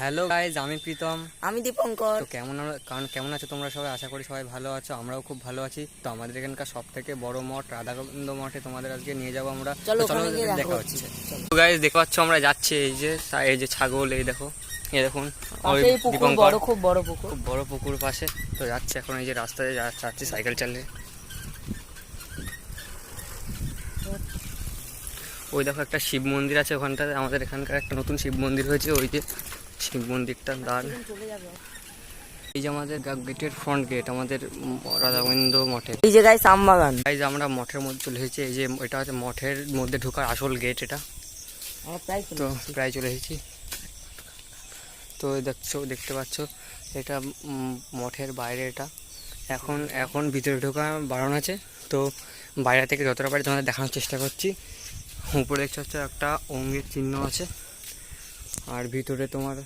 Hello guys, আমি প্রীতম। আমি দীপঙ্কর। তো কেমন আছো তোমরা সবাই? আশা করি সবাই ভালো আছো, আমরাও খুব ভালো আছি। তো আমাদের এখানকার সব থেকে বড় মঠ রাধাগোবিন্দ মঠে তোমাদের আজকে নিয়ে যাবো আমরা। চলো দেখা হচ্ছে। তো গাইজ দেখতে পাচ্ছ আমরা যাচ্ছি, এই যে ছাগল, এই দেখো, এই দেখুন দীপঙ্কর, খুব বড় পুকুর পাশে। তো যাচ্ছে এখন, এই যে রাস্তায় যাচ্ছি সাইকেল চালিয়ে। ওই দেখো একটা শিব মন্দির আছে ওখানটাতে, আমাদের এখানকার একটা নতুন শিব মন্দির হয়েছে, ওই যে শিব মন্দিরটা দাঁড়। এই যে আমাদের গেটের ফ্রন্ট গেট আমাদের রাধাগোবিন্দ মঠের, এই জায়গায় আমবাগান। গাইজ আমরা মঠের মধ্যে চলে এসেছি। এই যে এটা হচ্ছে মঠের মধ্যে ঢোকার আসল গেট এটা। তো প্রায় চলে এসেছি। তো দেখতে পাচ্ছ এটা মঠের বাইরে। এটা এখন ভিতরে ঢোকা বারণ আছে। তো বাইরে থেকে যতটা পারি তোমাদের দেখানোর চেষ্টা করছি। উপরে দেখতে পাচ্ছ একটা অঙ্গের চিহ্ন আছে, আর ভিতরে তোমার